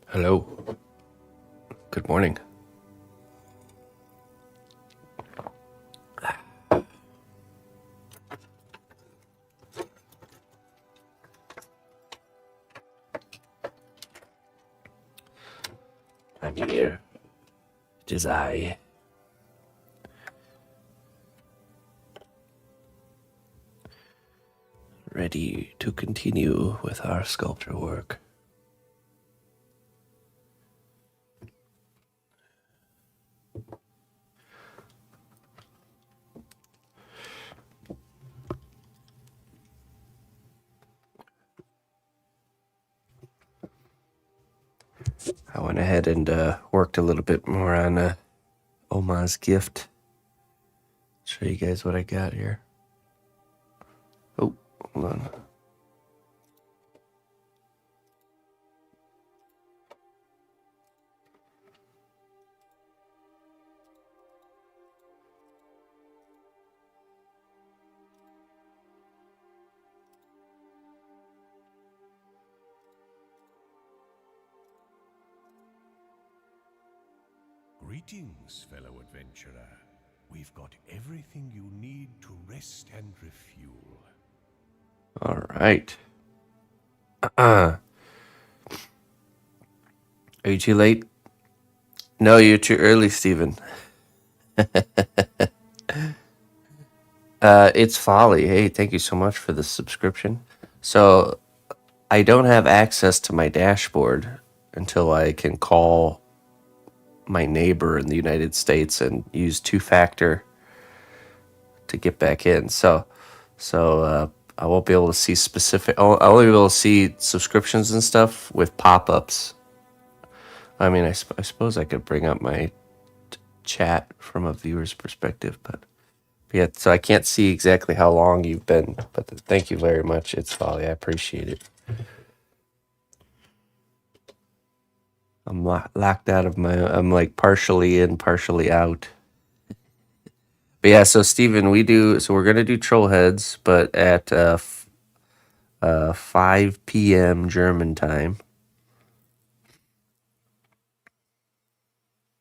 Hello. Good morning. I'm here. It is I. Ready to continue with our sculpture work. I went ahead and worked a little bit more on Oma's gift. Show you guys what I got here. Oh, hold on. Greetings, fellow adventurer. We've got everything you need to rest and refuel. All right. Are you too late? No, you're too early, Stephen. It's Folly. Hey, thank you so much for the subscription. So I don't have access to my dashboard until I can call my neighbor in the United States and use two-factor to get back in. So I won't be able to see specific. I'll only be able to see subscriptions and stuff with pop-ups. I mean, I suppose I could bring up my chat from a viewer's perspective, but yeah. So I can't see exactly how long you've been. But thank you very much. It's Folly. I appreciate it. I'm locked out of my. I'm like partially in, partially out. But yeah, so Steven, we're gonna do troll heads, but at 5 p.m. German time.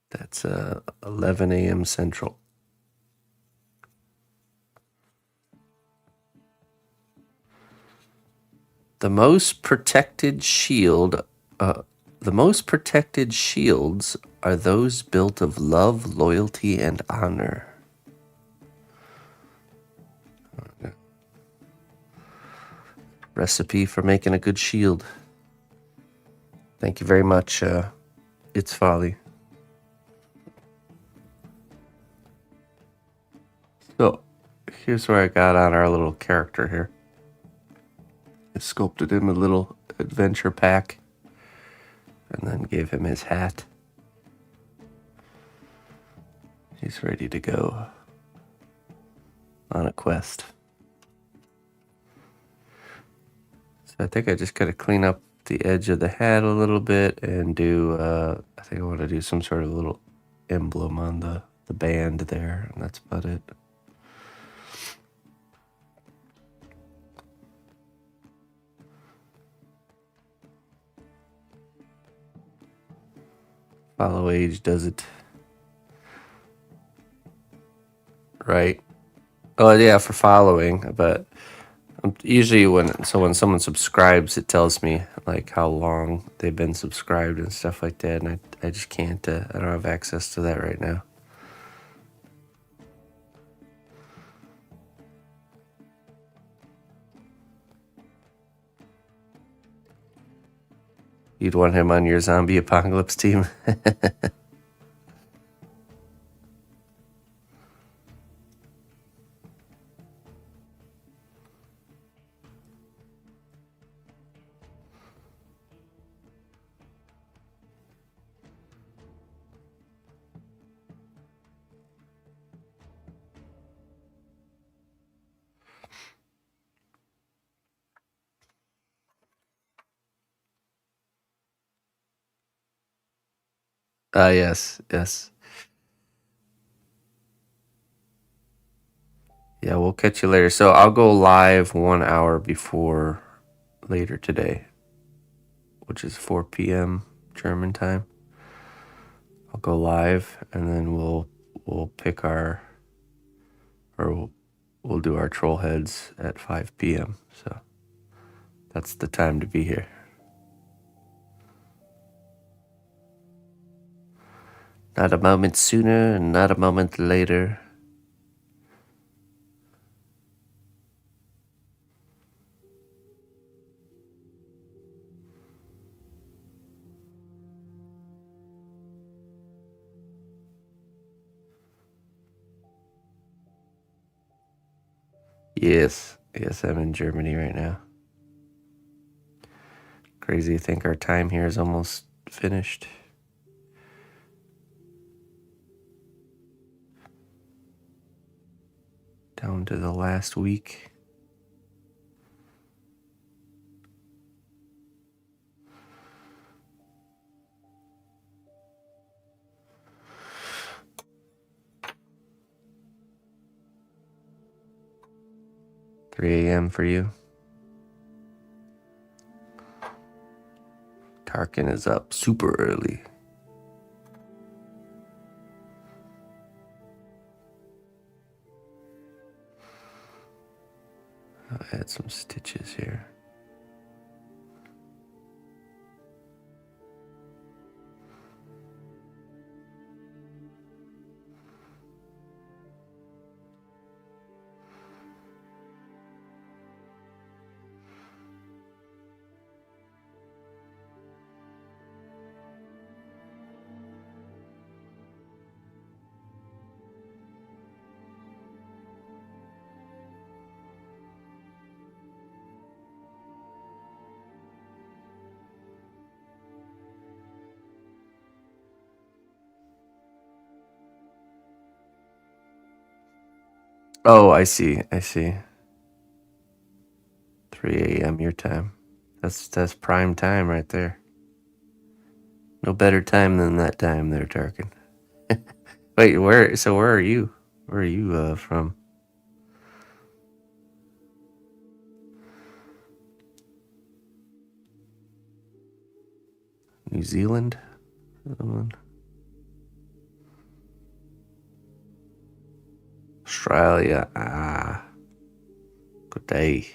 That's 11 a.m. Central. The most protected shields are those built of love, loyalty, and honor. Recipe for making a good shield. Thank you very much. It's Folly. So, here's where I got on our little character here. I sculpted him a little adventure pack and then gave him his hat. He's ready to go on a quest. So I think I just got to clean up the edge of the hat a little bit and do, I think I want to do some sort of little emblem on the band there, and that's about it. Follow age does it. Right. Oh, yeah, for following, but usually when someone subscribes, it tells me like how long they've been subscribed and stuff like that, and I just can't, I don't have access to that right now. You'd want him on your zombie apocalypse team? Yes. Yeah, we'll catch you later. So I'll go live 1 hour before later today, which is 4 p.m. German time. I'll go live, and then we'll pick our, or we'll do our troll heads at 5 p.m. So that's the time to be here. Not a moment sooner and not a moment later. Yes, I'm in Germany right now. Crazy to think our time here is almost finished. Down to the last week. $3 a.m. for you. Tarkin is up super early. I'll add some stitches here. Oh, I see. 3 a.m. your time. That's prime time right there. No better time than that time there, Tarkin. Wait, where are you? Where are you from? New Zealand? Australia. Good day.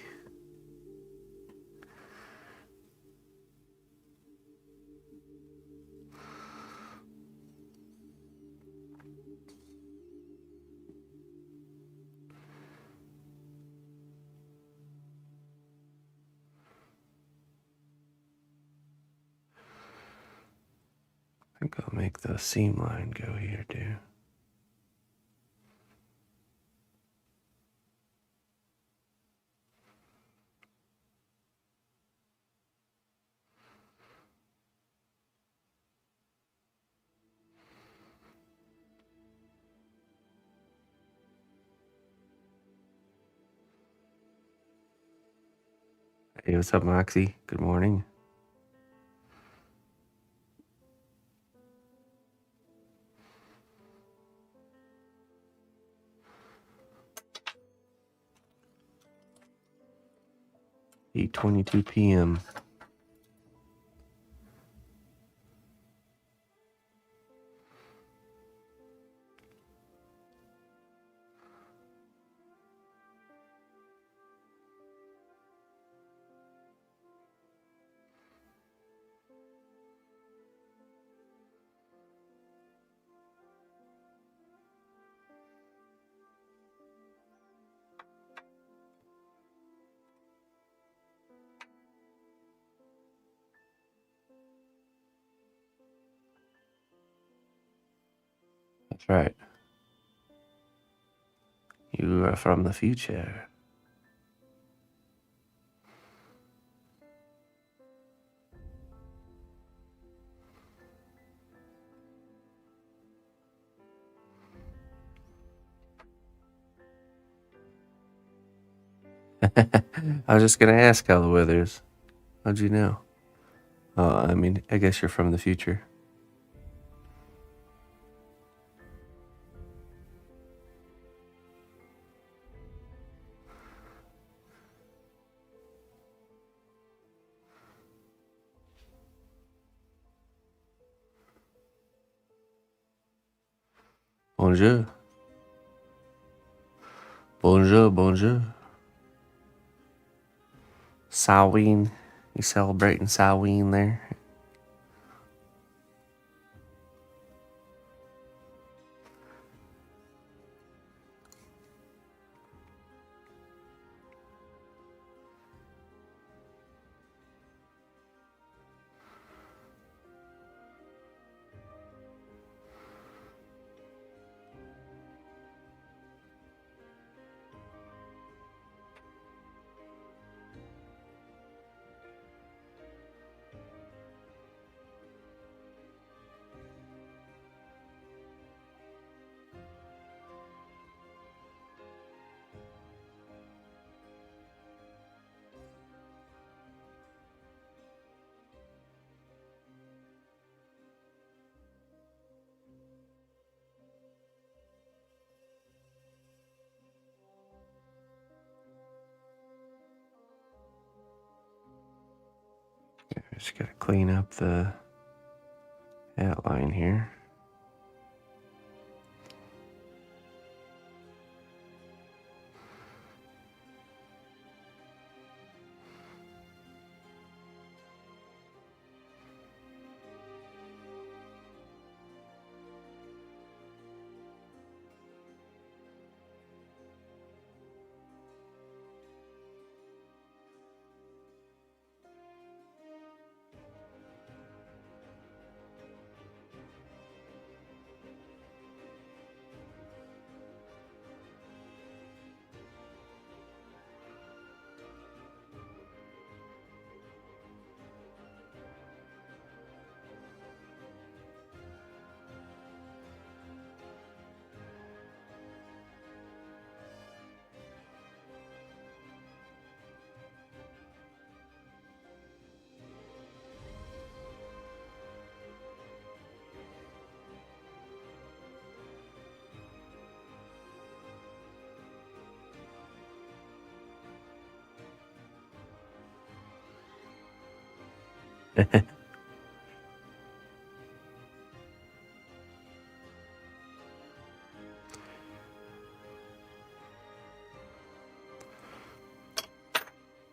I think I'll make the seam line go here too. Hey, what's up, Moxie? Good morning. (8:22 p.m.) That's right. You are from the future. I was just gonna ask how the weather is. How'd you know? I mean, I guess you're from the future. Bonjour. Bonjour, bonjour. Samhain. You celebrating Samhain there? Just gotta clean up the outline here.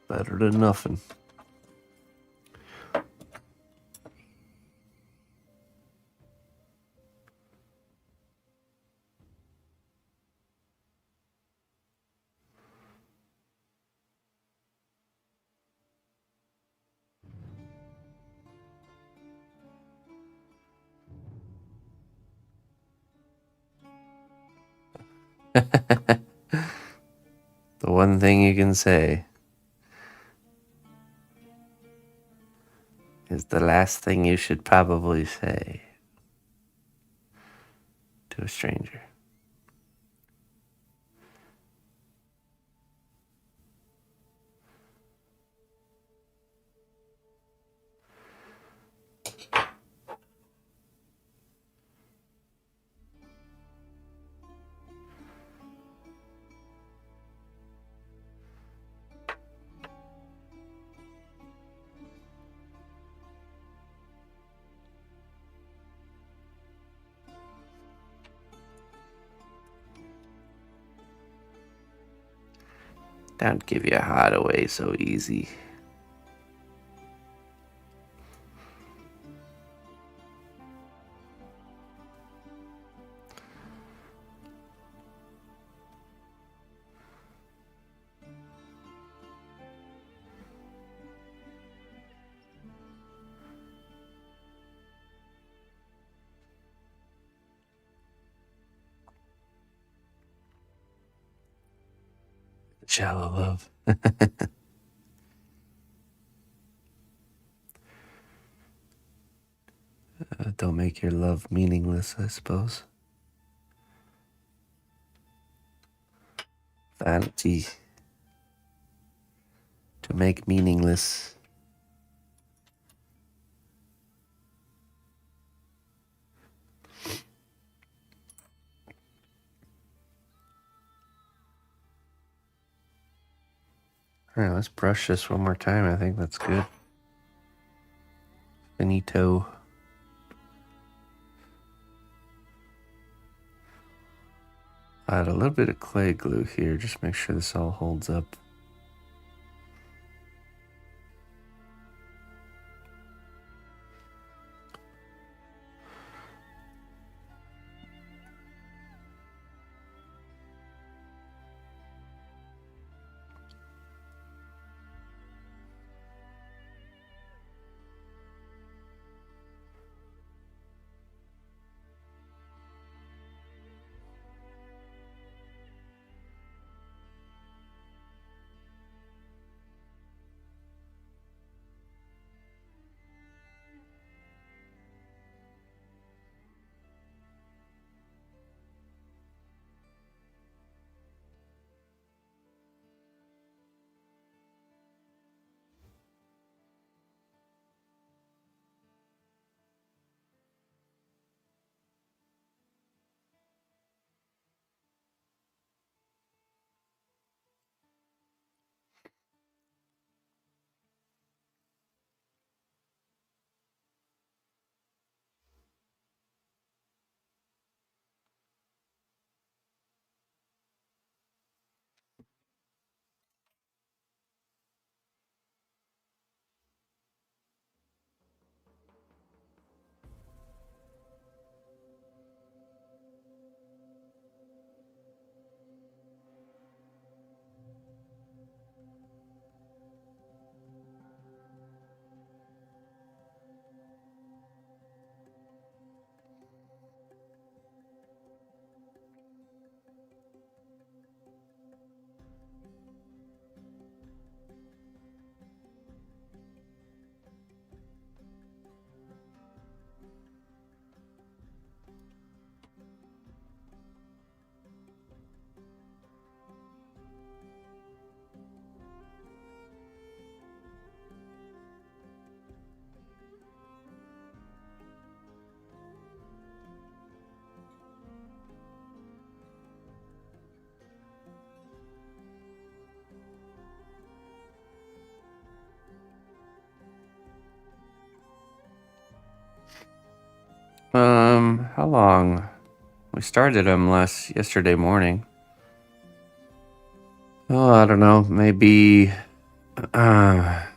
Better than nothing. The one thing you can say is the last thing you should probably say to a stranger. Don't give your heart away so easy. Shallow love. Don't make your love meaningless, I suppose. Vanity. To make meaningless. All right, let's brush this one more time. I think that's good. Finito. Add a little bit of clay glue here, just make sure this all holds up. How long? We started them yesterday morning. Oh, I don't know, maybe 4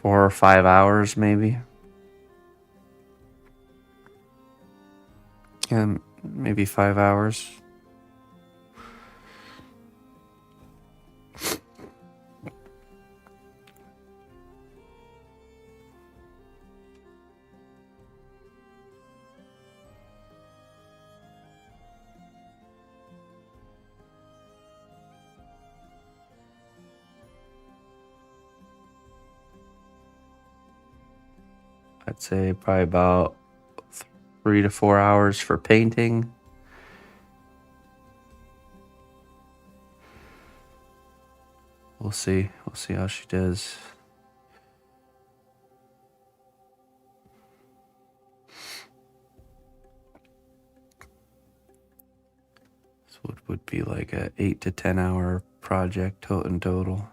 or 5 hours, maybe. Yeah, maybe 5 hours. I'd say probably about 3 to 4 hours for painting. We'll see. We'll see how she does. This would be like a 8 to 10 hour project in total.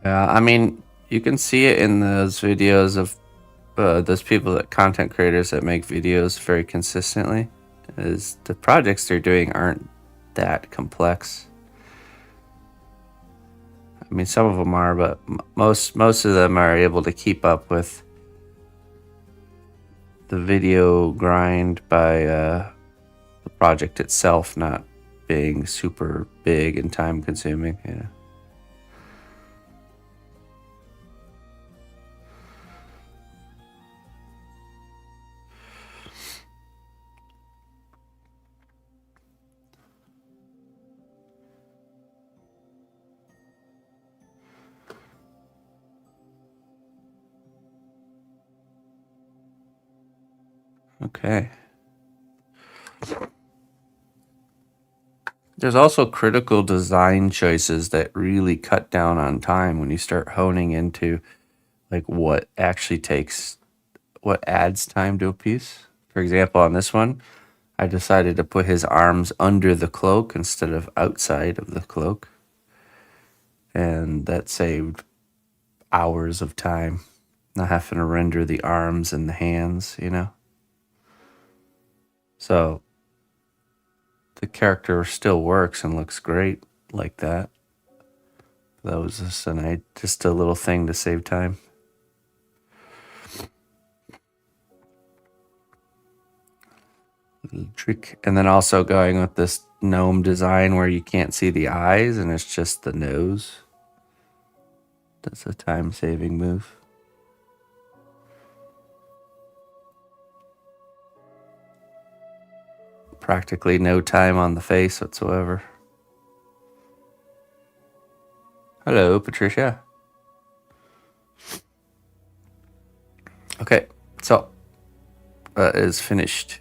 Yeah, I mean, you can see it in those videos of those content creators that make videos very consistently. Is the projects they're doing aren't that complex. I mean, some of them are, but most of them are able to keep up with the video grind by the project itself not being super big and time consuming. Yeah. Okay. There's also critical design choices that really cut down on time when you start honing into like what adds time to a piece. For example, on this one, I decided to put his arms under the cloak instead of outside of the cloak. And that saved hours of time, not having to render the arms and the hands, you know? So the character still works and looks great like that. That was just a little thing to save time. Little trick. And then also going with this gnome design where you can't see the eyes and it's just the nose. That's a time saving move. Practically no time on the face whatsoever. Hello, Patricia. Okay, so that is finished.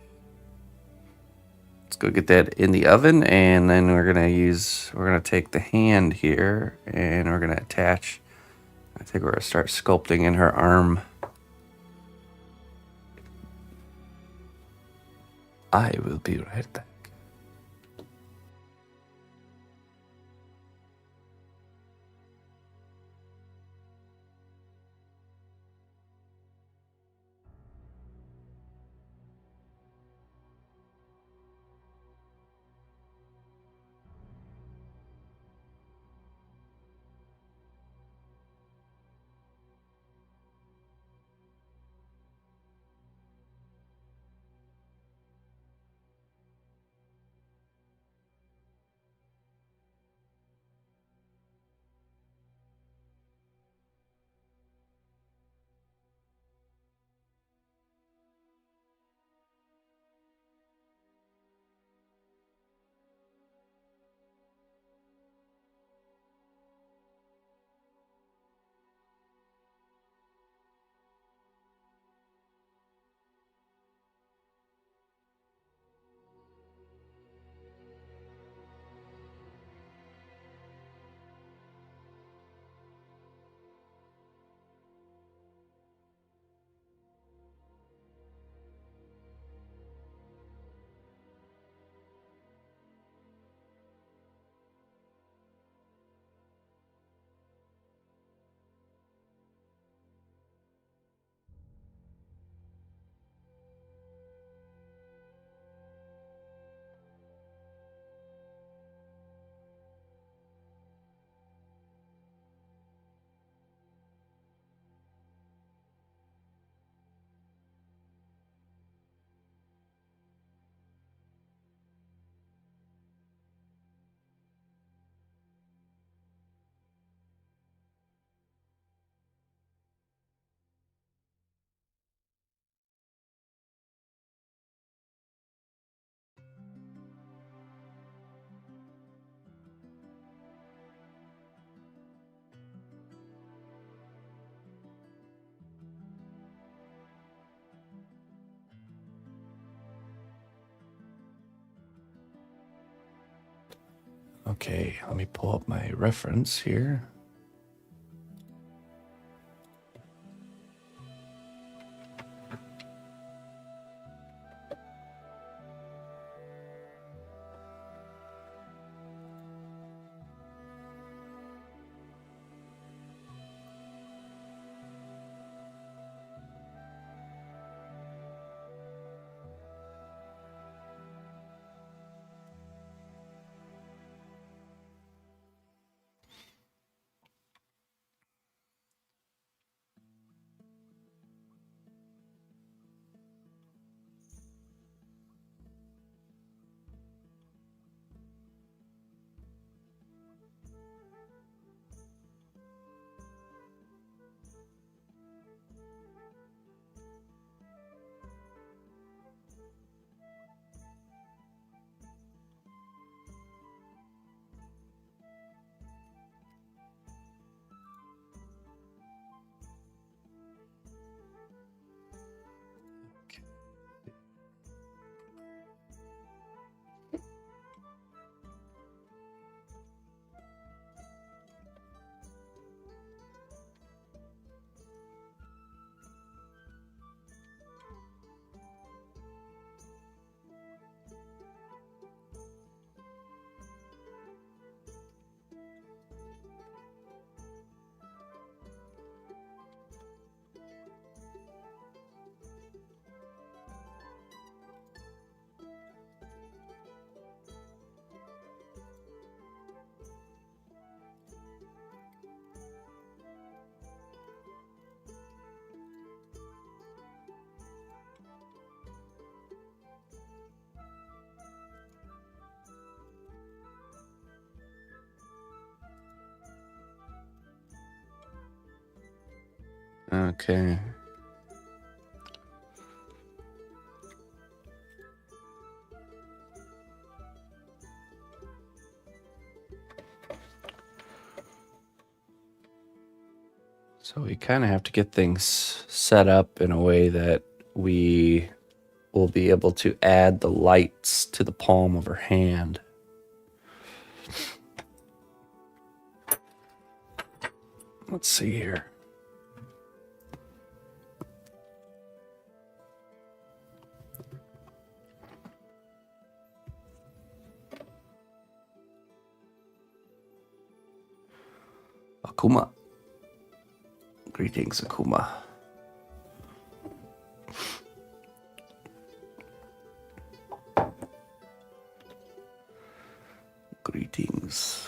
Let's go get that in the oven, and then we're gonna take the hand here and we're gonna attach. I think we're gonna start sculpting in her arm. I will be right back. Okay, let me pull up my reference here. Okay. So we kind of have to get things set up in a way that we will be able to add the lights to the palm of her hand. Let's see here. Akuma. Greetings, Akuma. Greetings.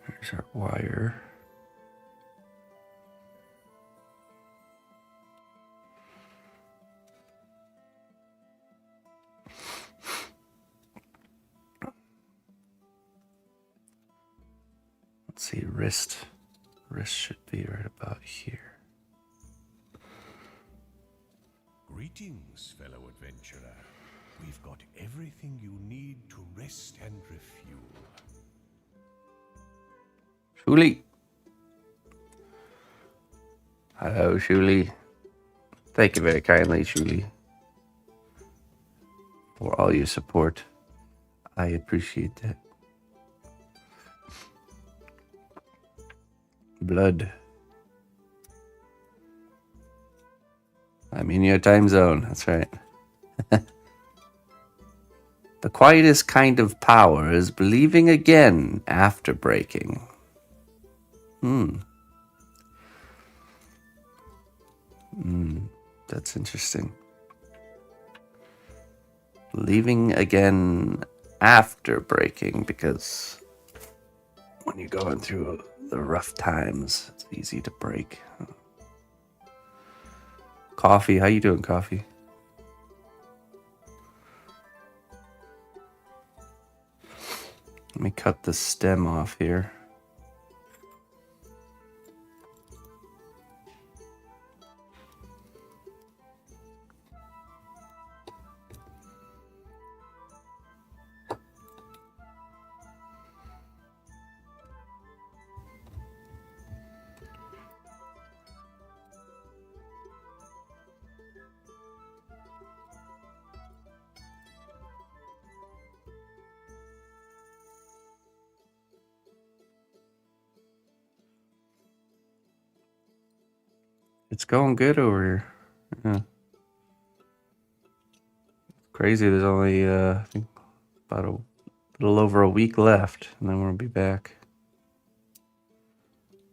There's our wire. Let's see, wrist. Wrist should be right about here. Greetings, fellow adventurer. We've got everything you need to rest and refuel. Shuli. Hello, Shuli. Thank you very kindly, Shuli, for all your support. I appreciate that. Blood. I'm in your time zone. That's right. The quietest kind of power is believing again after breaking. That's interesting. Believing again after breaking, because when you're going through the rough times, it's easy to break. Coffee, how you doing, Coffee? Let me cut the stem off here. It's going good over here. Yeah. Crazy. There's only I think about a little over a week left, and then we'll be back.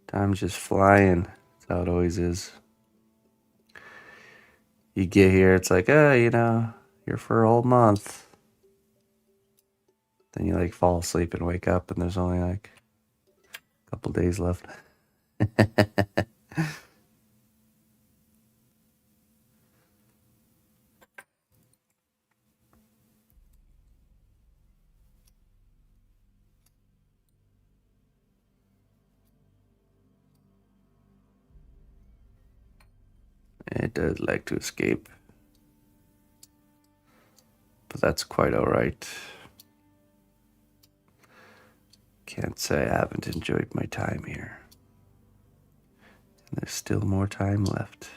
Time's just flying. That's how it always is. You get here, it's like, you're for a whole month. Then you like fall asleep and wake up, and there's only like a couple days left. It does like to escape, but that's quite all right. Can't say I haven't enjoyed my time here. And there's still more time left.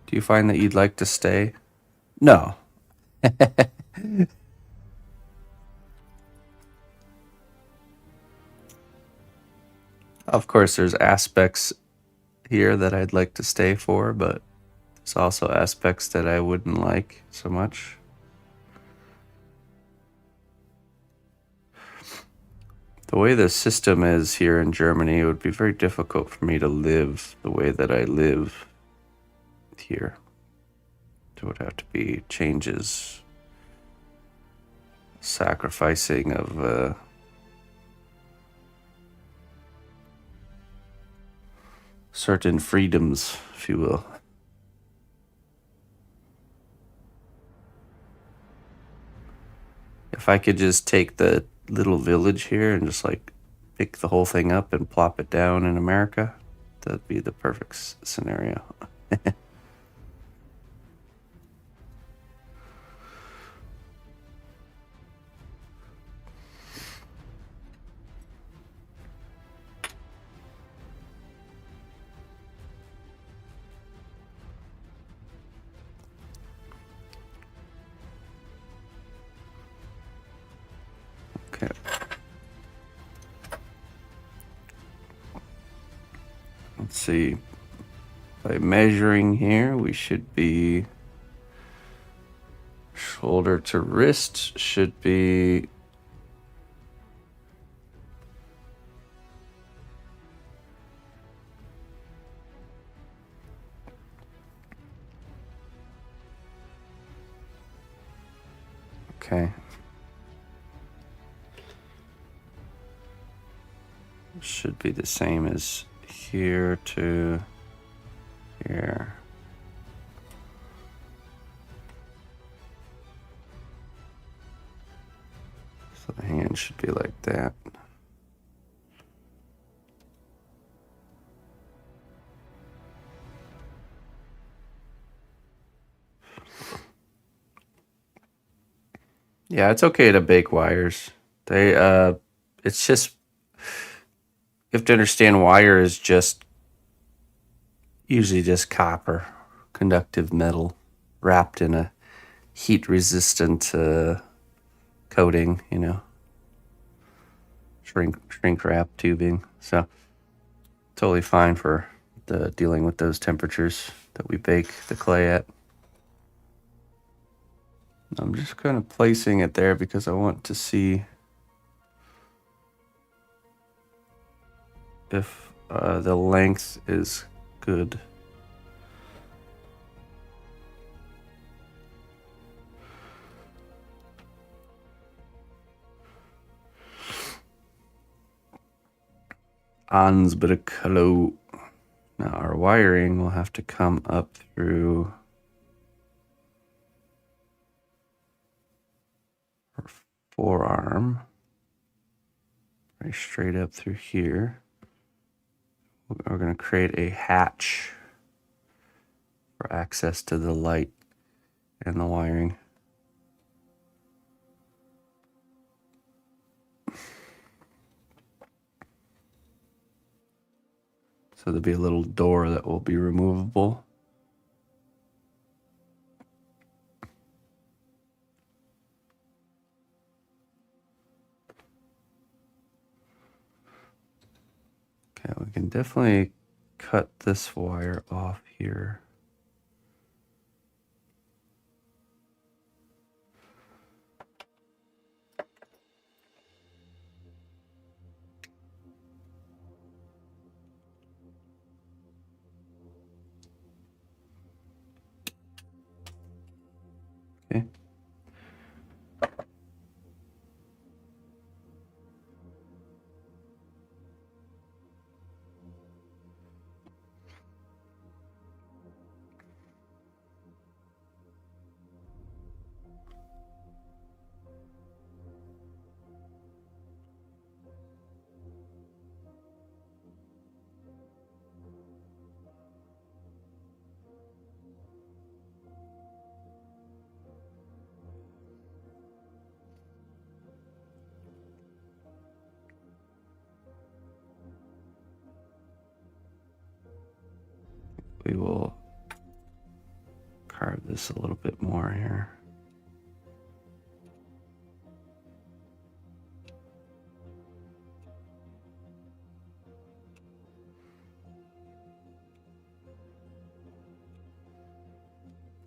Do you find that you'd like to stay? No. Of course, there's aspects here that I'd like to stay for, but there's also aspects that I wouldn't like so much. The way the system is here in Germany, it would be very difficult for me to live the way that I live here. There would have to be changes, sacrificing of certain freedoms, if you will. if I could just take the little village here and just like pick the whole thing up and plop it down in America, that'd be the perfect scenario. Okay. Let's see. By measuring here, we should be shoulder to wrist should be okay. Should be the same as here to here. So the hand should be like that. Yeah, it's okay to bake wires. It's just, you have to understand wire is just usually just copper, conductive metal, wrapped in a heat resistant coating, shrink wrap tubing. So totally fine for the dealing with those temperatures that we bake the clay at. I'm just kind of placing it there because I want to see if the length is good. Ansbruchlo. Now our wiring will have to come up through our forearm, right straight up through here. We're going to create a hatch for access to the light and the wiring. So there'll be a little door that will be removable. Okay, we can definitely cut this wire off here. Okay. We will carve this a little bit more here.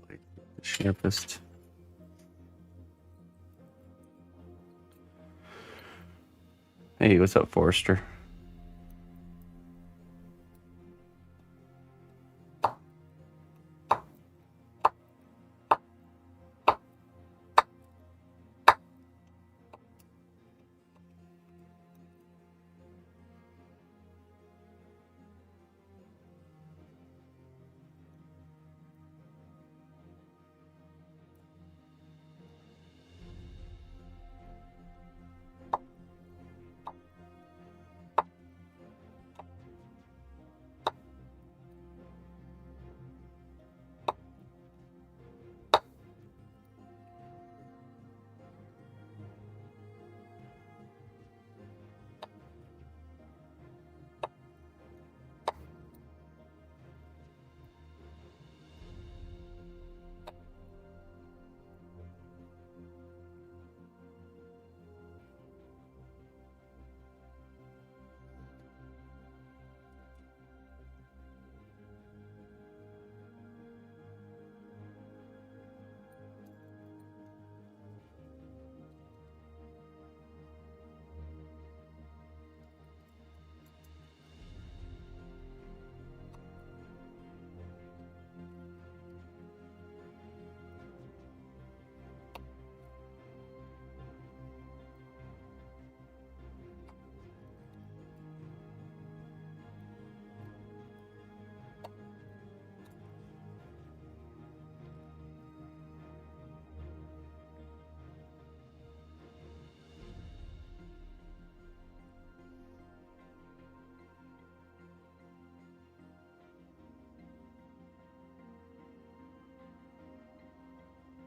Like the sharpest. Hey, what's up, Forrester?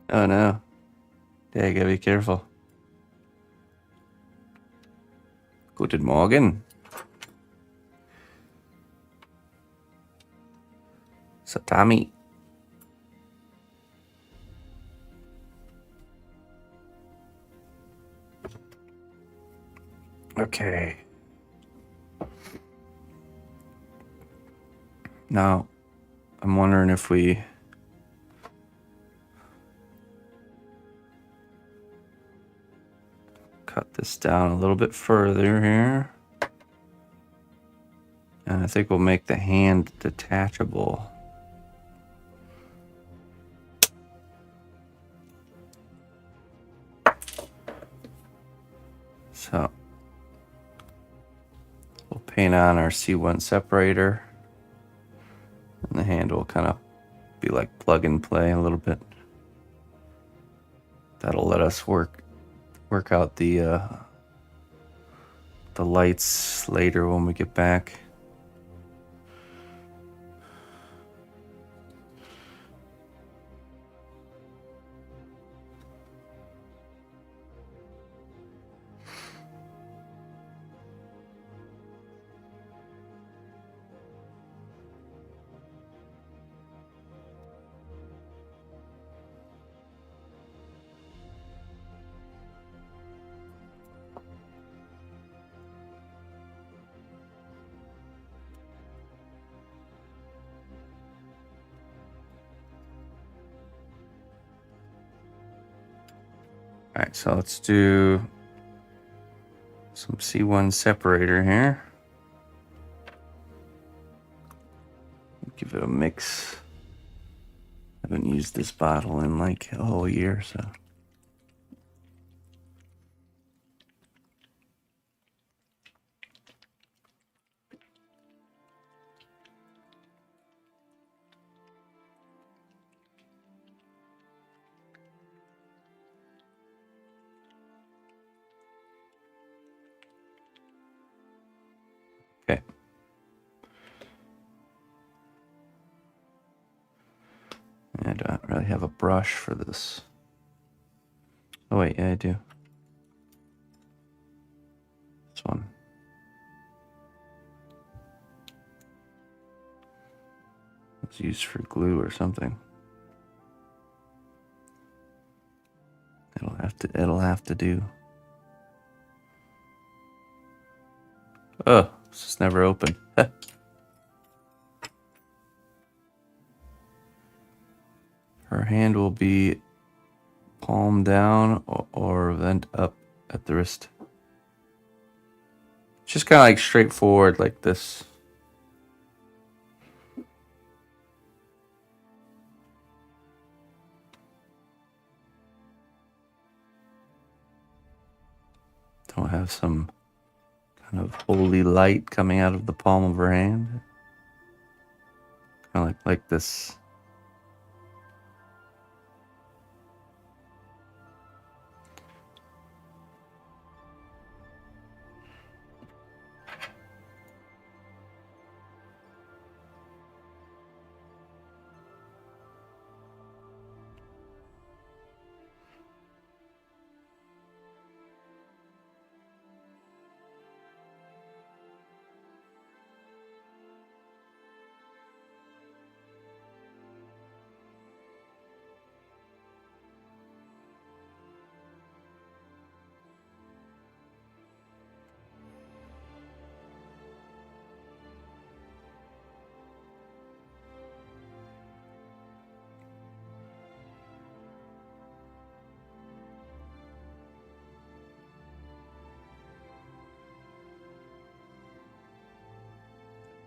Oh no. Yeah, you gotta be careful. Guten Morgen. Satami. Okay. Now, I'm wondering if we cut this down a little bit further here. And I think we'll make the hand detachable. So we'll paint on our C1 separator. And the hand will kind of be like plug and play a little bit. That'll let us work out the lights later when we get back. All right, so let's do some C1 separator here. Give it a mix. I haven't used this bottle in like a whole year, so. Okay. I don't really have a brush for this. Oh wait, yeah, I do. This one. It's used for glue or something. It'll have to do. Oh, this is never open. Her hand will be palm down or vent up at the wrist. Just kind of like straightforward like this. Don't have some kind of holy light coming out of the palm of her hand. Kind of like this.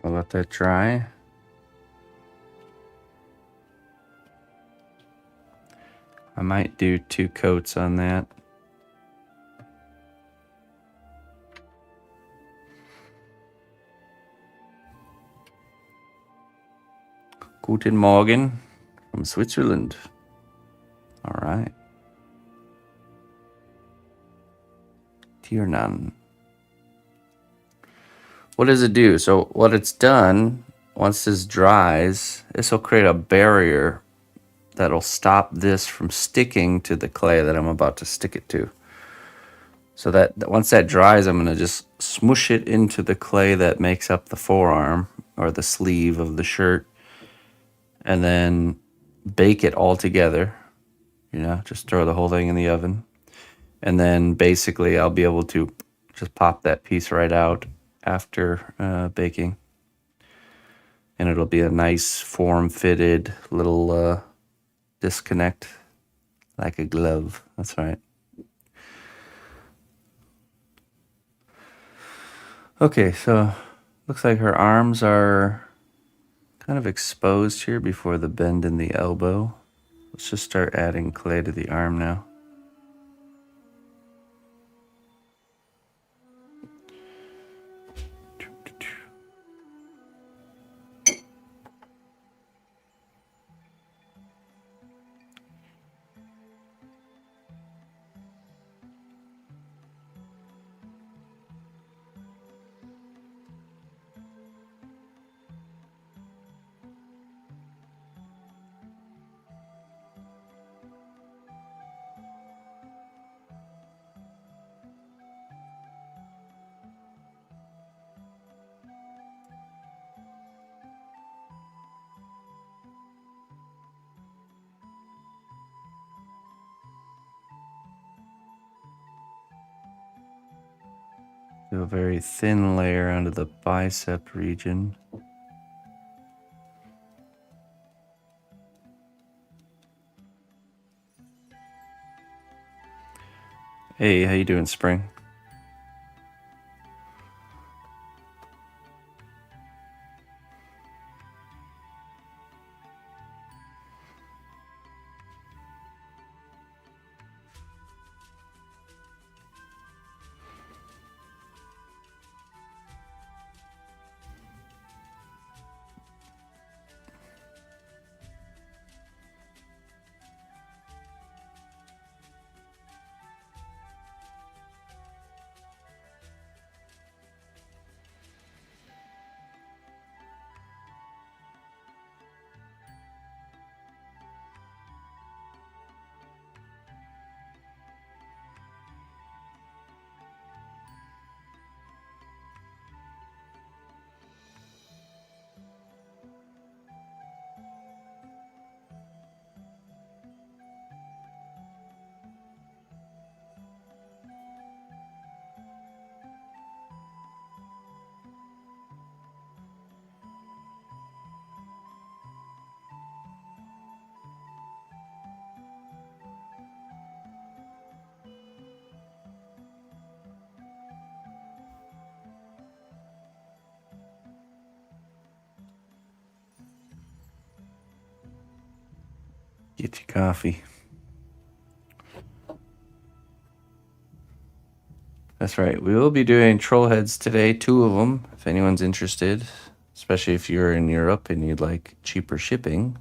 I'll let that dry. I might do 2 coats on that. Guten Morgen from Switzerland. All right. Tiernan. What does it do? So what it's done, once this dries, this will create a barrier that'll stop this from sticking to the clay that I'm about to stick it to. So that once that dries, I'm going to just smoosh it into the clay that makes up the forearm or the sleeve of the shirt, and then bake it all together. Just throw the whole thing in the oven. And then basically I'll be able to just pop that piece right out after baking. And it'll be a nice form-fitted little disconnect, like a glove. That's right. Okay, so looks like her arms are kind of exposed here before the bend in the elbow. Let's just start adding clay to the arm now. Do a very thin layer onto the bicep region. Hey, how you doing, Spring? Get your coffee. That's right. We will be doing troll heads today, 2 of them, if anyone's interested, especially if you're in Europe and you'd like cheaper shipping.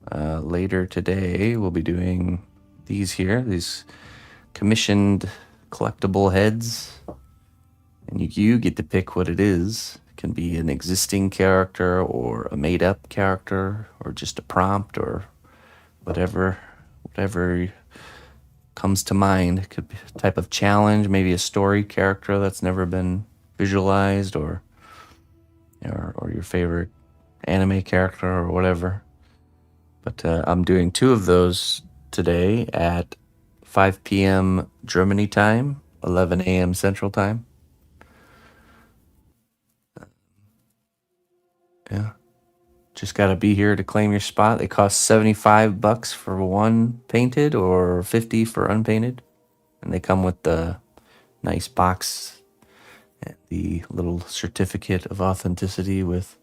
Later today, we'll be doing these commissioned collectible heads, and you get to pick what it is. It can be an existing character or a made-up character or just a prompt or whatever comes to mind. It could be a type of challenge, maybe a story character that's never been visualized, or your favorite anime character or whatever. But I'm doing 2 of those today at 5 p.m. Germany time, 11 a.m. Central time. Yeah. Just got to be here to claim your spot. They cost $75 for one painted or 50 for unpainted. And they come with the nice box and the little certificate of authenticity with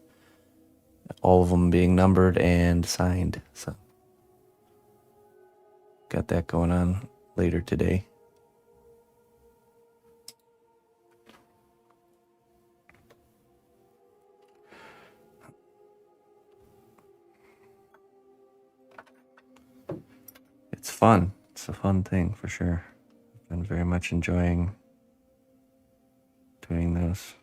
all of them being numbered and signed. So got that going on later today. It's fun. It's a fun thing for sure. I've been very much enjoying doing those.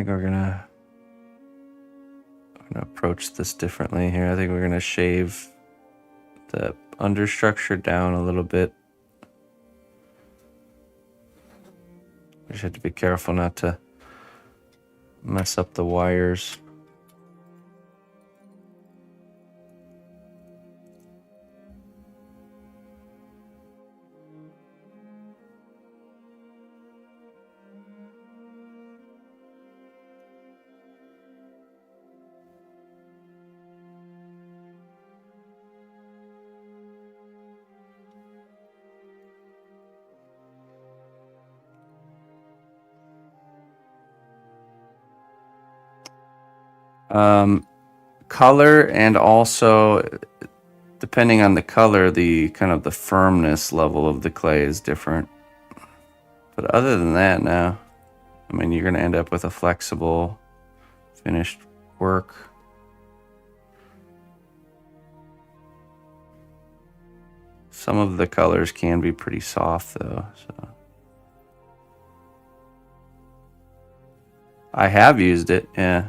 think we're gonna approach this differently here. I think we're gonna shave the understructure down a little bit. We just have to be careful not to mess up the wires. Color, and also depending on the color, the kind of the firmness level of the clay is different. But other than that, no. I mean, you're going to end up with a flexible, finished work. Some of the colors can be pretty soft, though. So I have used it, yeah.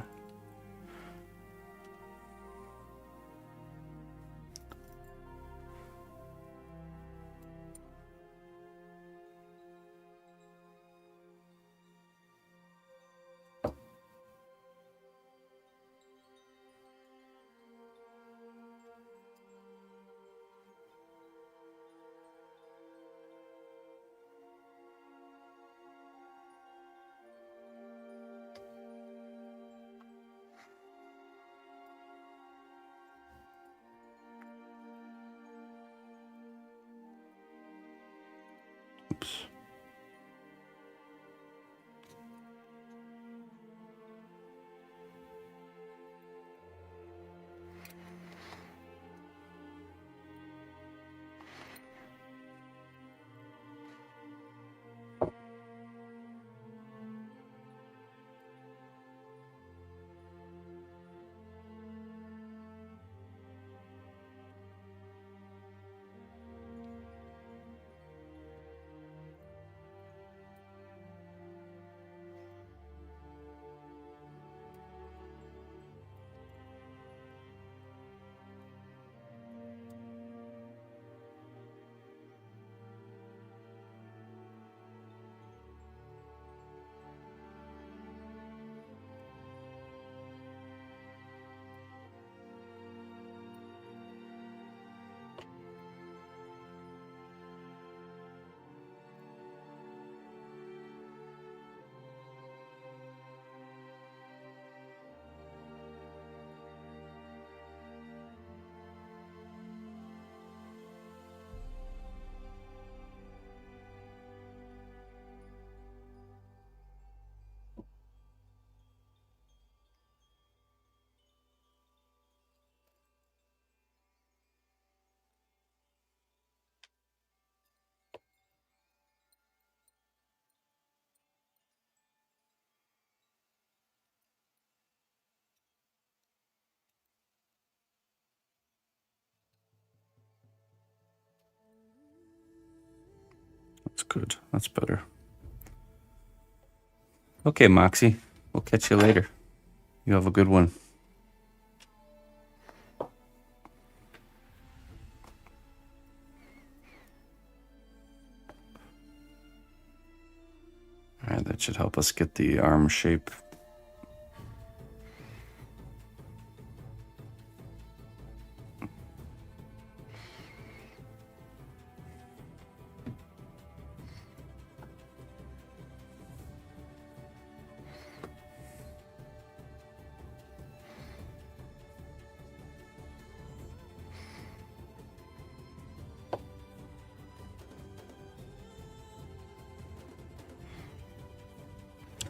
Oops. That's good. That's better. Okay, Moxie. We'll catch you later. You have a good one. All right, that should help us get the arm shape.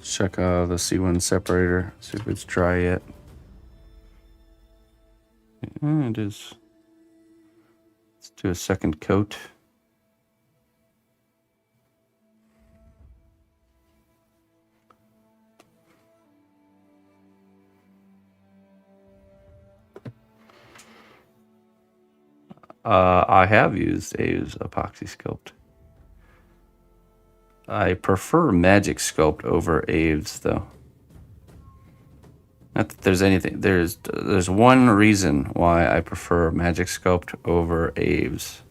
Check the C1 separator, see if it's dry yet. Yeah, it is. Let's do a second coat. I have used A's epoxy sculpt. I prefer Magic Sculpt over Aves, though. Not that there's anything. There's one reason why I prefer Magic Sculpt over Aves,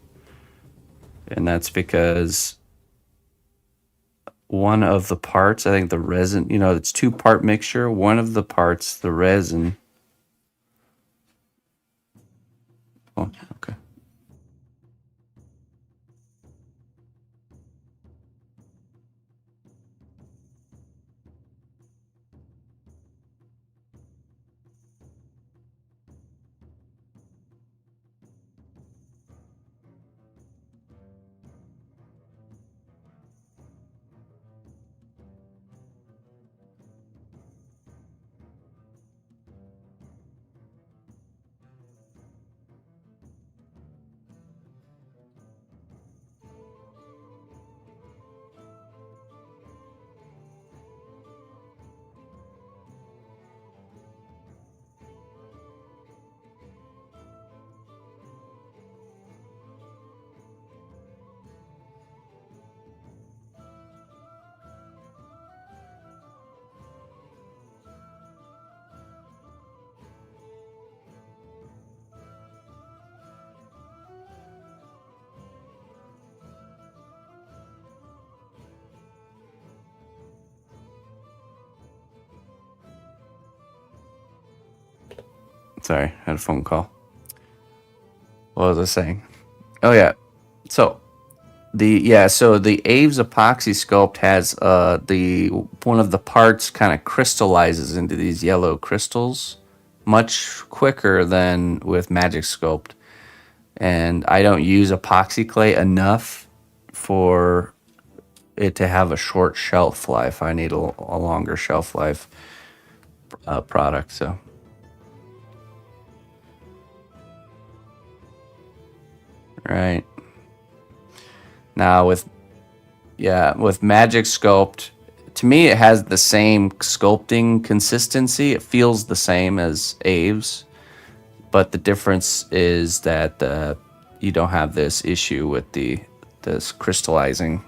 and that's because one of the parts, I think the resin, it's 2-part mixture. One of the parts, the resin. Oh, okay. Sorry, I had a phone call. What was I saying? Oh yeah. So the Aves epoxy sculpt has the one of the parts kind of crystallizes into these yellow crystals much quicker than with Magic Sculpt. And I don't use epoxy clay enough for it to have a short shelf life. I need a longer shelf life product. So right now with Magic Sculpt, to me it has the same sculpting consistency. It feels the same as Aves, but the difference is that you don't have this issue with this crystallizing.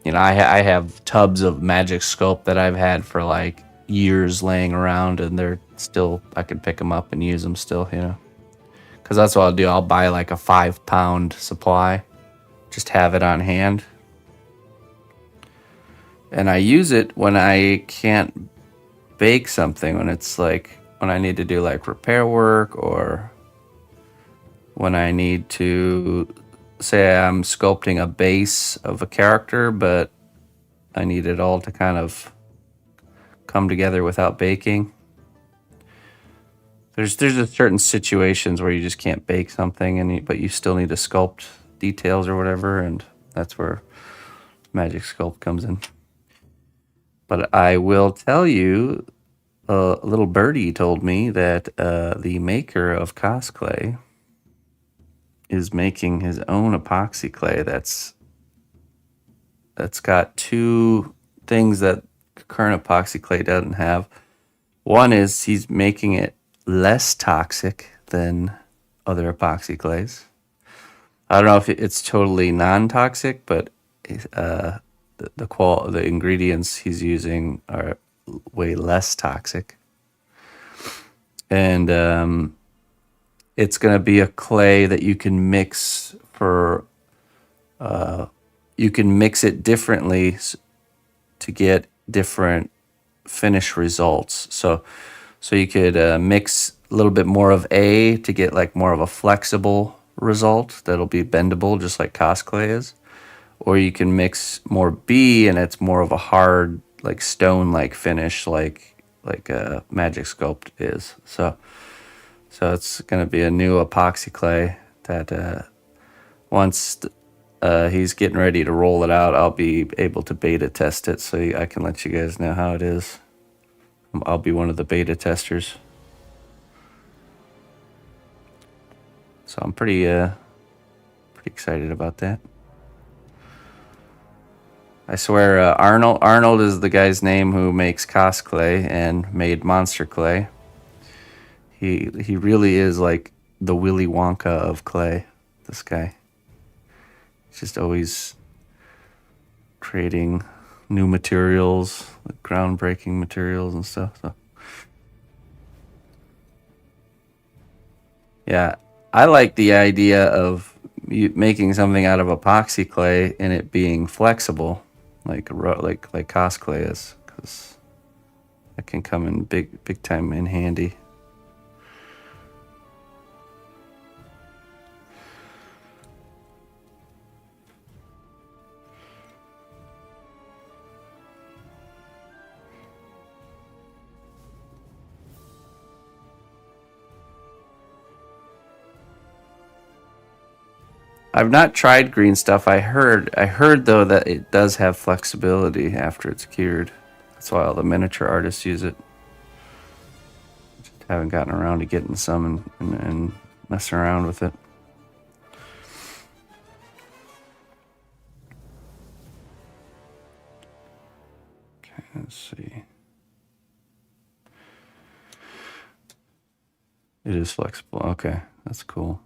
I have tubs of Magic Sculpt that I've had for like years laying around, and they're still, I can pick them up and use them still, because that's what I'll do. I'll buy like a 5-pound supply, just have it on hand, and I use it when I can't bake something, when it's like when I need to do like repair work, or when I need to say I'm sculpting a base of a character, but I need it all to kind of come together without baking. There's just certain situations where you just can't bake something, but you still need to sculpt details or whatever, and that's where Magic Sculpt comes in. But I will tell you, a little birdie told me that the maker of Cosclay is making his own epoxy clay that's got 2 things that current epoxy clay doesn't have. One is he's making it less toxic than other epoxy clays. I don't know if it's totally non-toxic, but the ingredients he's using are way less toxic, and it's going to be a clay that you can mix you can mix it differently to get different finish results. So you could mix a little bit more of A to get like more of a flexible result that'll be bendable, just like Cosclay is. Or you can mix more B, and it's more of a hard, like stone-like finish, like Magic Sculpt is. So it's going to be a new epoxy clay that once he's getting ready to roll it out, I'll be able to beta test it, so I can let you guys know how it is. I'll be one of the beta testers. So I'm pretty excited about that. I swear, Arnold is the guy's name who makes Cosclay and made Monster Clay. He really is like the Willy Wonka of clay. This guy. He's just always creating new materials, like groundbreaking materials and stuff. So Yeah, I like the idea of making something out of epoxy clay and it being flexible, like like Cos clay is, because that can come in big time in handy. I've not tried green stuff. I heard though that it does have flexibility after it's cured. That's why all the miniature artists use it. Just haven't gotten around to getting some and messing around with it. Okay, let's see. It is flexible. Okay, that's cool.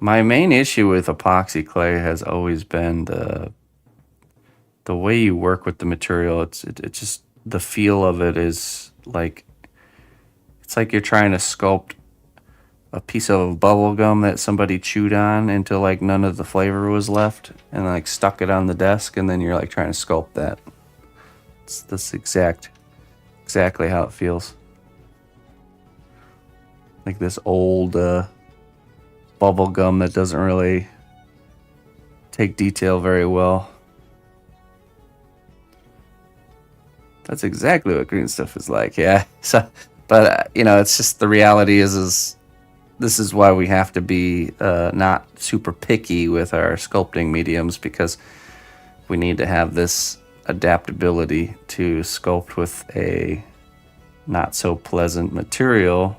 My main issue with epoxy clay has always been the way you work with the material. It's just the feel of it is like it's like you're trying to sculpt a piece of bubble gum that somebody chewed on until like none of the flavor was left and like stuck it on the desk, and then you're like trying to sculpt that. That's exactly how it feels. Like this old bubble gum that doesn't really take detail very well. That's exactly what green stuff is like. Yeah. So, but you know, it's just the reality is this is why we have to be not super picky with our sculpting mediums, because we need to have this adaptability to sculpt with a not so pleasant material.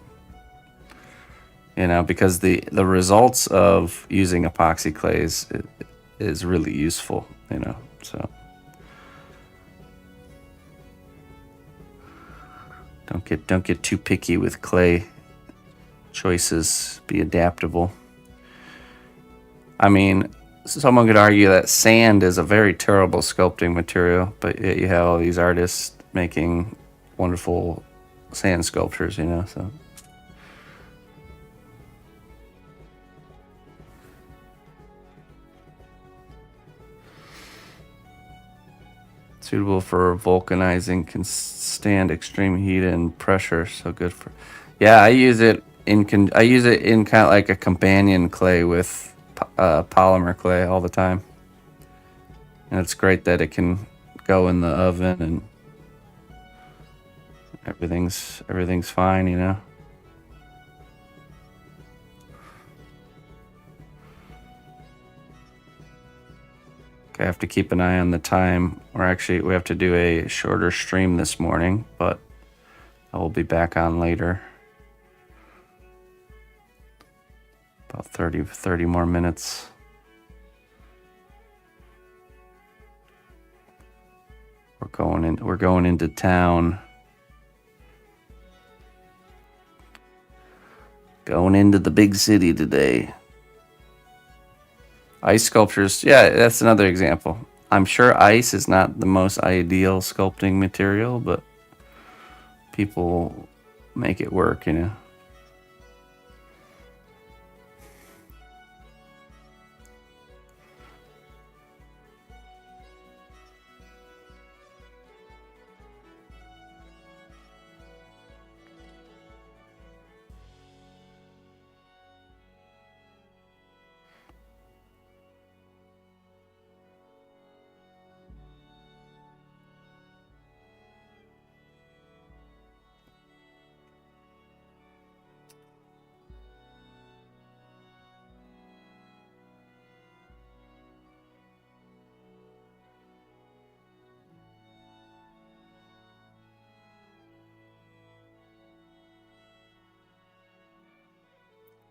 You know, because the results of using epoxy clays is really useful. You know, so. Don't get too picky with clay choices. Be adaptable. I mean, someone could argue that sand is a very terrible sculpting material, but yet you have all these artists making wonderful sand sculptures, you know, so. Suitable for vulcanizing, can stand extreme heat and pressure. So good for. Yeah, I use it in kind of like a companion clay with polymer clay all the time, and it's great that it can go in the oven and everything's fine, you know. I have to keep an eye on the time. We have to do a shorter stream this morning, but I will be back on later. About 30 more minutes. We're going into town. Going into the big city today. Ice sculptures, yeah, that's another example. I'm sure ice is not the most ideal sculpting material, but people make it work, you know.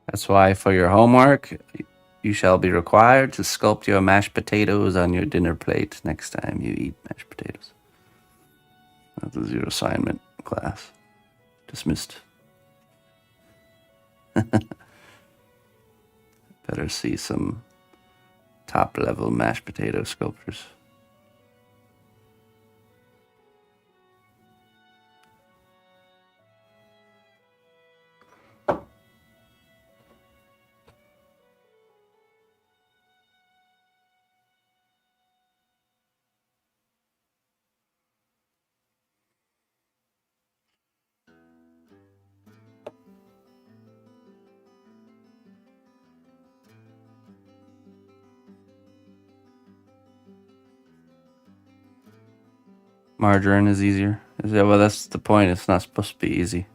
That's why for your homework, you shall be required to sculpt your mashed potatoes on your dinner plate next time you eat mashed potatoes. That was your assignment, class. Dismissed. Better see some top level mashed potato sculptors. Margarine is easier. Well, that's the point. It's not supposed to be easy.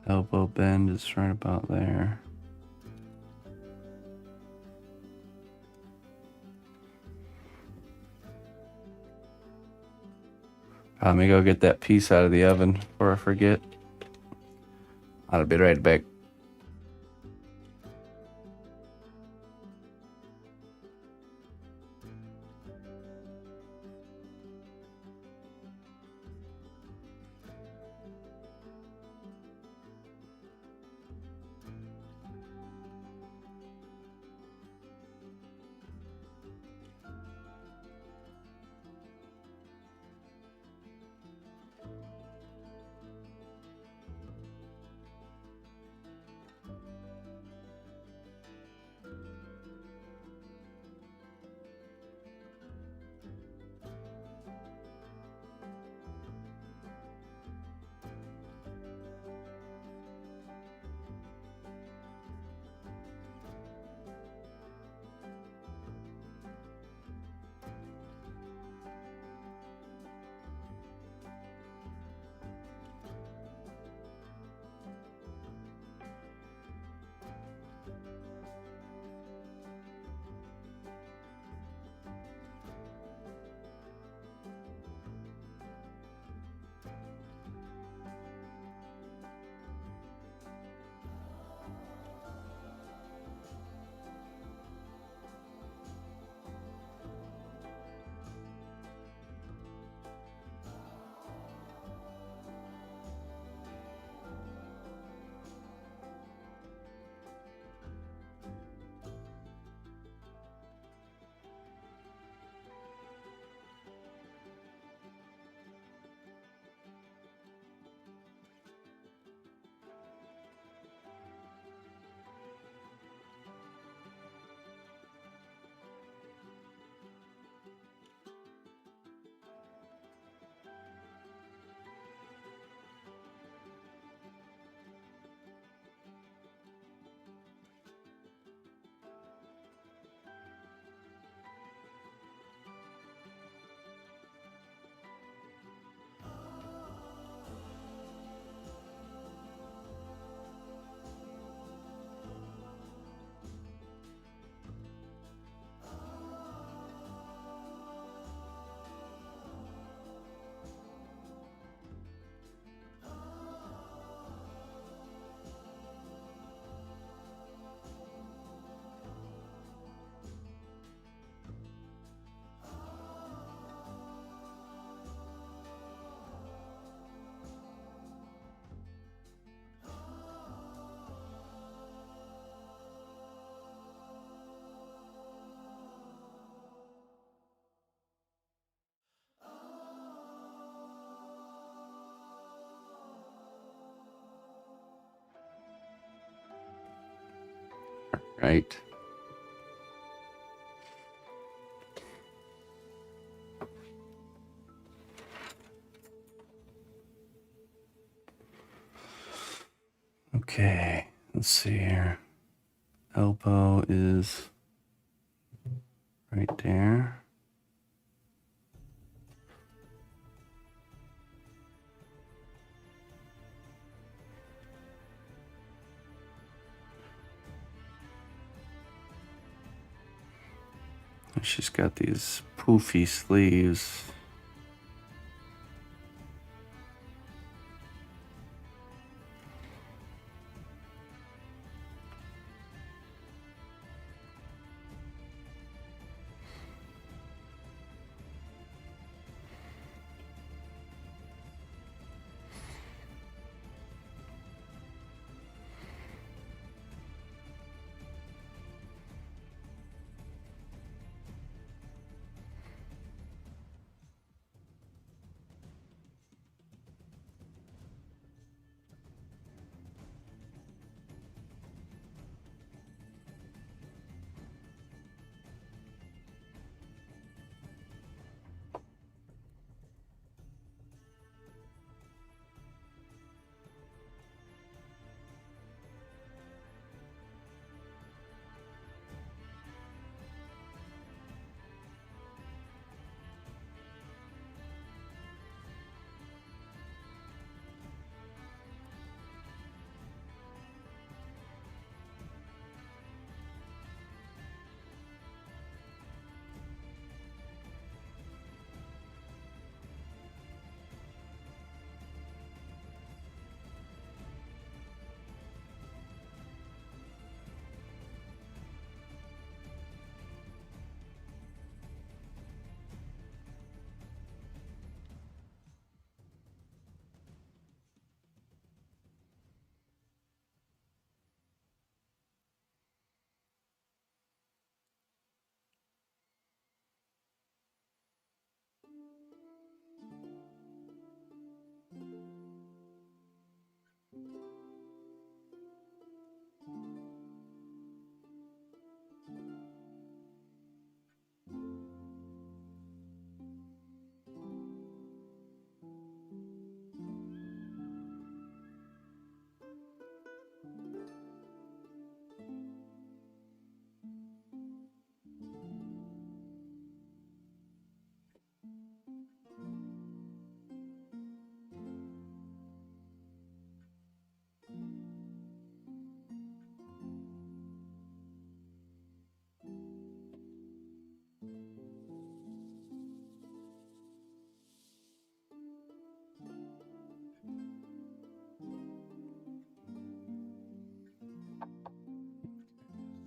Elbow bend is right about there. Let me go get that piece out of the oven before I forget. I'll be right back. Right. Okay, let's see here. Elbow is right there. She's got these poofy sleeves.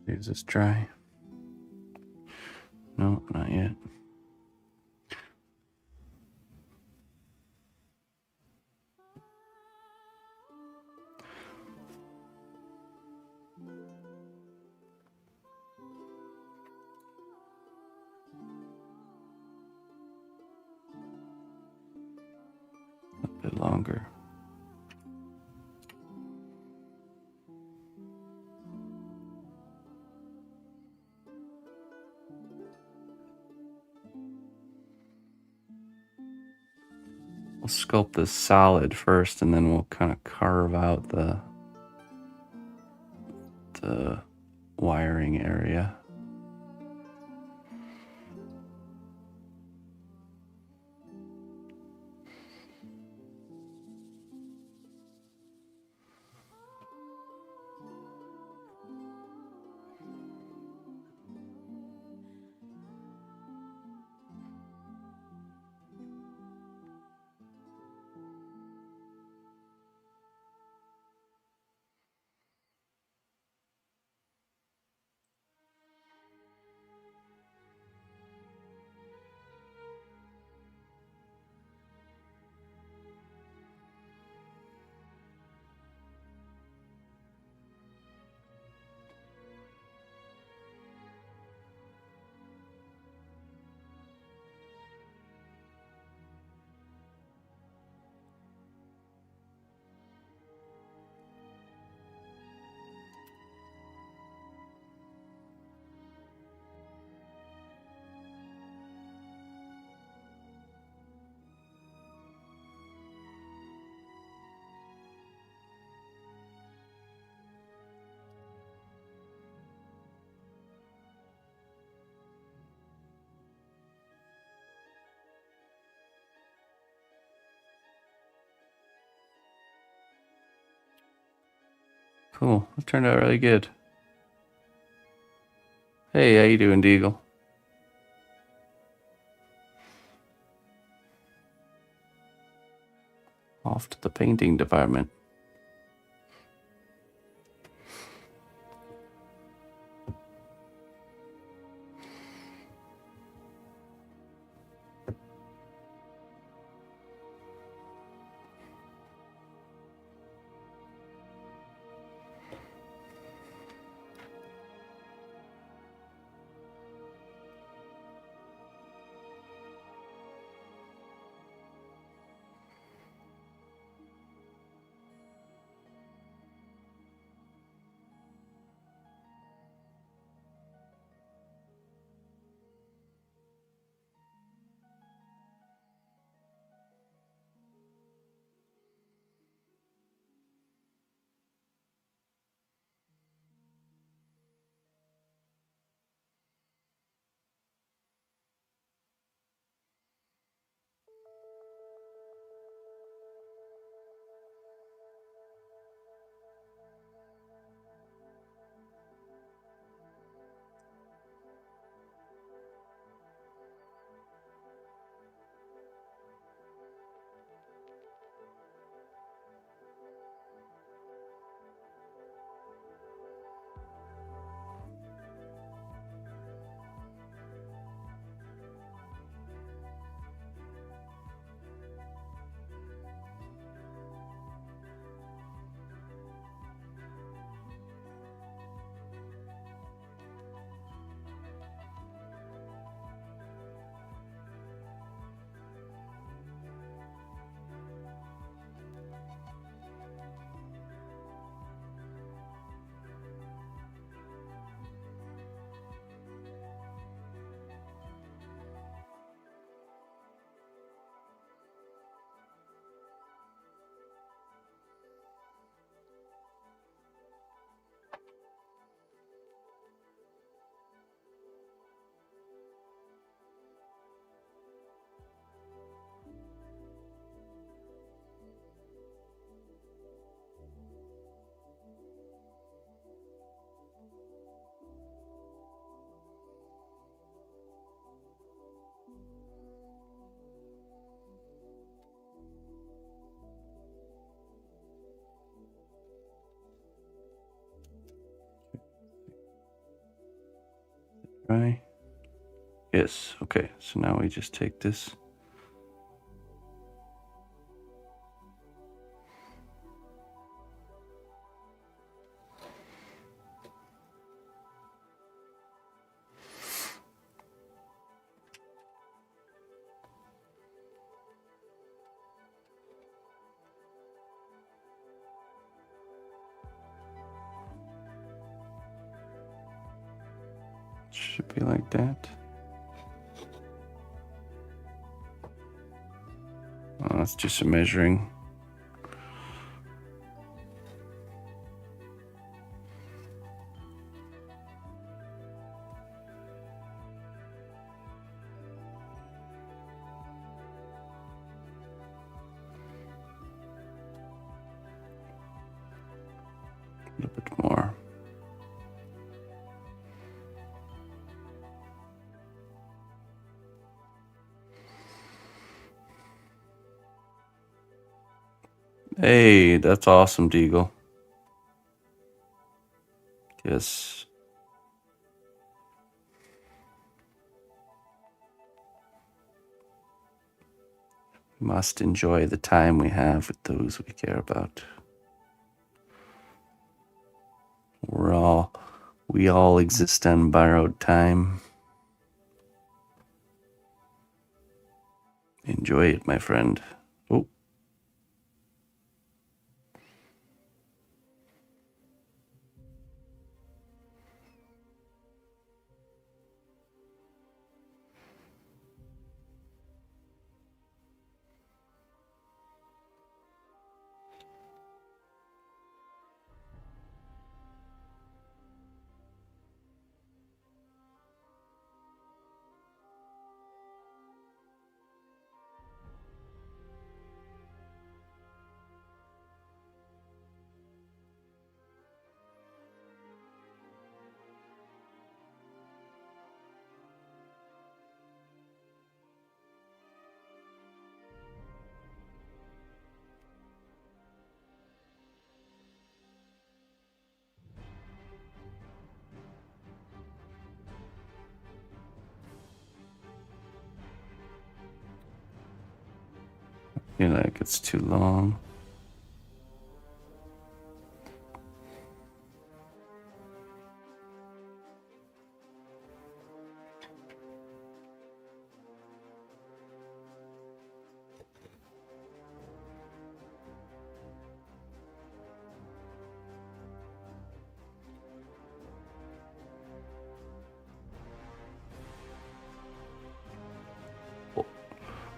Is this dry? No, not yet. A bit longer. We'll sculpt this solid first, and then we'll kind of carve out the wiring area. Cool. It turned out really good. Hey, how you doing, Deagle? off to the painting department. Right? Yes. Okay. So now we just take this. Should be like that. Let's do some measuring. A little bit more. Hey, that's awesome, Deagle. Yes. We must enjoy the time we have with those we care about. We all exist on borrowed time. Enjoy it, my friend. Oh. You know, it gets too long.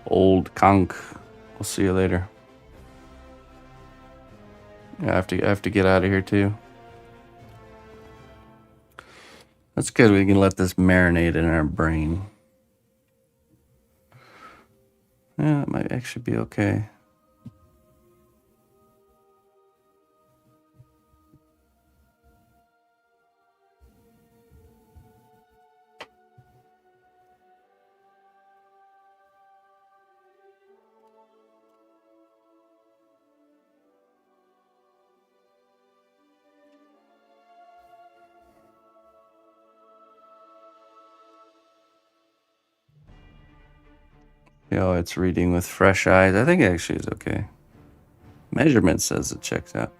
Old conch. We'll see you later. Yeah, I have to get out of here too. That's good. We can let this marinate in our brain. Yeah, it might actually be okay. Oh, it's reading with fresh eyes. I think it actually is okay. Measurement says it checks out.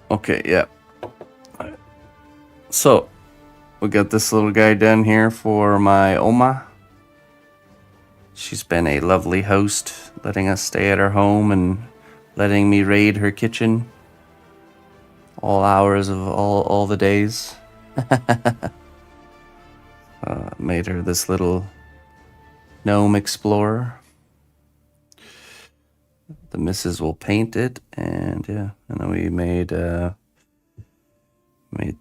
Okay, yeah. So, we got this little guy done here for my Oma. She's been a lovely host, letting us stay at her home and letting me raid her kitchen all hours of all the days. Made her this little gnome explorer. The missus will paint it, and yeah, and then we made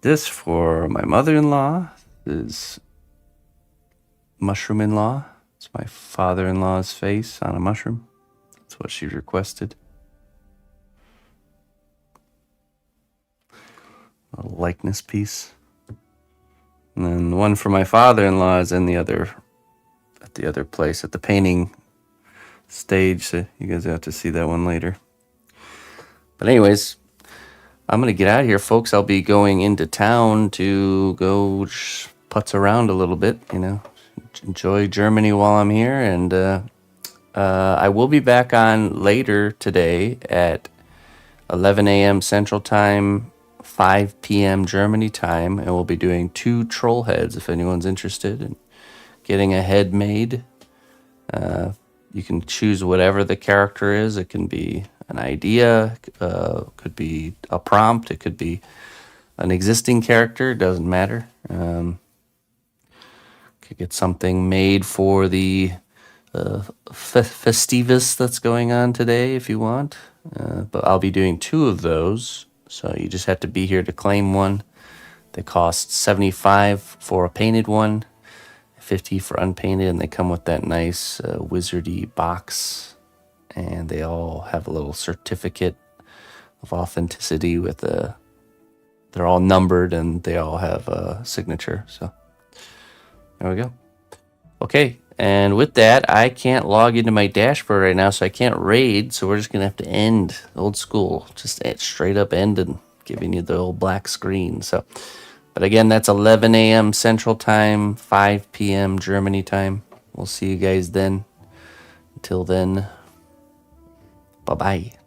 this for my mother-in-law, his mushroom-in-law. It's my father-in-law's face on a mushroom. That's what she requested. A likeness piece. And then the one for my father-in-law is in the other place at the painting stage. So you guys have to see that one later. But anyways, I'm gonna get out of here, folks. I'll be going into town to go putz around a little bit. You know, enjoy Germany while I'm here, and I will be back on later today at 11 a.m. Central Time, 5 p.m. Germany time, and we'll be doing 2 troll heads if anyone's interested in getting a head made. You can choose whatever the character is. It can be an idea, could be a prompt, it could be an existing character, it doesn't matter. Could get something made for the Festivus that's going on today if you want. But I'll be doing 2 of those, so you just have to be here to claim one. They cost $75 for a painted one, $50 for unpainted, and they come with that nice wizardy box, and they all have a little certificate of authenticity with they're all numbered and they all have a signature. So there we go. Okay, and with that, I can't log into my dashboard right now, so I can't raid, so we're just gonna have to end old school, just straight up end and giving you the old black screen. So but again, that's 11 a.m. Central Time, 5 p.m. Germany time. We'll see you guys then. Until then, bye-bye.